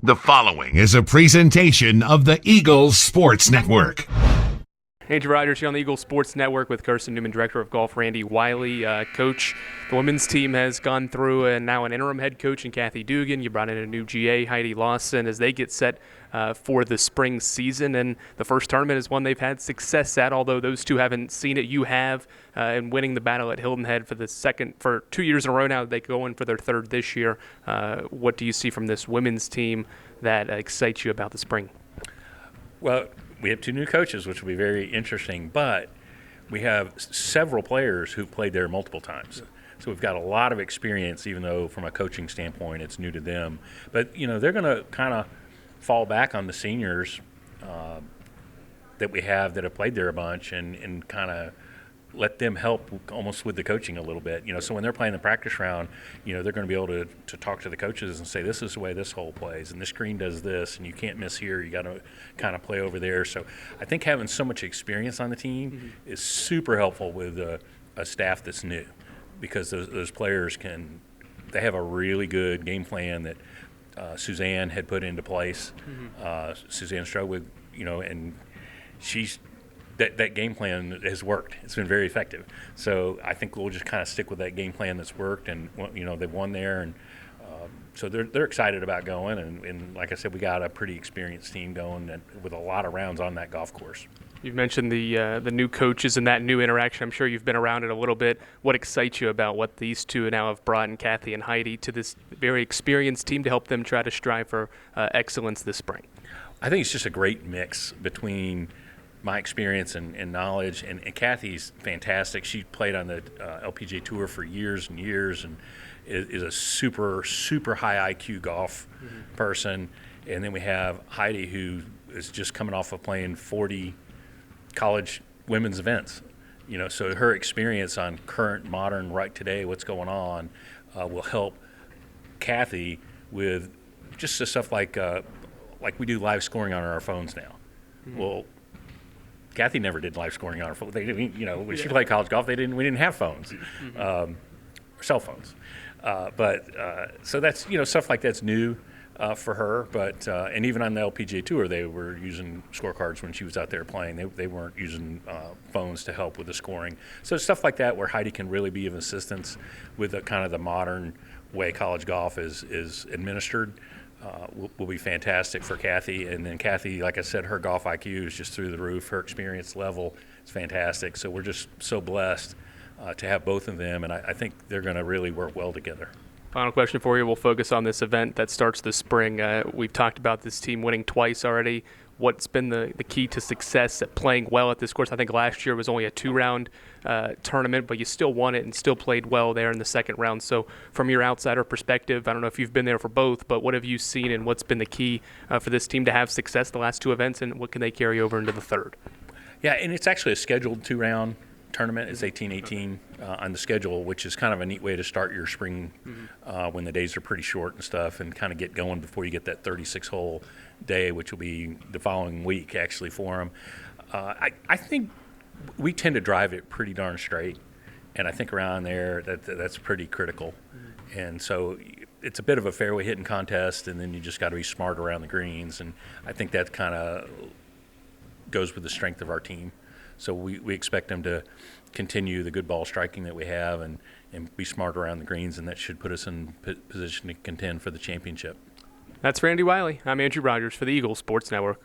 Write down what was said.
The following is a presentation of the Eagles Sports Network. Andrew Rogers here on the Eagles Sports Network with Carson-Newman, Director of Golf, Randy Wylie. Coach, the women's team has gone through now an interim head coach in Kathy Dugan. You brought in a new GA, Heidi Lawson, as they get set for the spring season. And the first tournament is one they've had success at, although those two haven't seen it. You have, in winning the battle at Hilton Head for 2 years in a row now. They go in for their third this year. What do you see from this women's team that excites you about the spring? Well, we have two new coaches, which will be very interesting, but we have several players who've played there multiple times. So we've got a lot of experience, even though from a coaching standpoint it's new to them. But, you know, they're going to kind of fall back on the seniors that we have that have played there a bunch and kind of let them help almost with the coaching a little bit. You know, so when they're playing the practice round, you know, they're going to be able to talk to the coaches and say, this is the way this hole plays, and this green does this, and you can't miss here. You got to kind of play over there. So I think having so much experience on the team is super helpful with a staff that's new, because those players they have a really good game plan that Suzanne had put into place. Suzanne Strobig, you know, and she's that game plan has worked. It's been very effective. So I think we'll just kind of stick with that game plan that's worked, and you know, they've won there, and so they're excited about going. And like I said, we got a pretty experienced team going with a lot of rounds on that golf course. You've mentioned the new coaches and that new interaction. I'm sure you've been around it a little bit. What excites you about what these two now have brought in, Kathy and Heidi, to this very experienced team to help them try to strive for excellence this spring? I think it's just a great mix between my experience and knowledge, and Kathy's fantastic. She played on the LPGA Tour for years and years, and is a super, super high IQ golf person. And then we have Heidi, who is just coming off of playing 40 college women's events. You know, so her experience on current, modern, right today, what's going on, will help Kathy with just the stuff like we do live scoring on our phones now. Well, Kathy never did live scoring on her phone. They didn't, you know, when she played college golf, we didn't have phones, or cell phones. So that's, you know, stuff like that's new for her. But and even on the LPGA Tour, they were using scorecards when she was out there playing. They weren't using phones to help with the scoring. So stuff like that, where Heidi can really be of assistance with the kind of the modern way college golf is administered. Will be fantastic for Kathy. And then Kathy, like I said, her golf IQ is just through the roof. Her experience level is fantastic. So we're just so blessed to have both of them, and I think they're going to really work well together. Final question for you. We'll focus on this event that starts this spring. We've talked about this team winning twice already. What's been the key to success at playing well at this course? I think last year was only a 2-round tournament, but you still won it and still played well there in the second round. So from your outsider perspective, I don't know if you've been there for both, but what have you seen, and what's been the key for this team to have success the last two events, and what can they carry over into the third? Yeah, and it's actually a scheduled 2-round tournament. It's 18-18 on the schedule, which is kind of a neat way to start your spring when the days are pretty short and stuff, and kind of get going before you get that 36-hole day, which will be the following week actually for them. I think we tend to drive it pretty darn straight, and I think around there that's pretty critical. And so it's a bit of a fairway hitting contest, and then you just got to be smart around the greens, and I think that kind of goes with the strength of our team. So we expect them to continue the good ball striking that we have and be smart around the greens, and that should put us in position to contend for the championship. That's Randy Wylie. I'm Andrew Rogers for the Eagles Sports Network.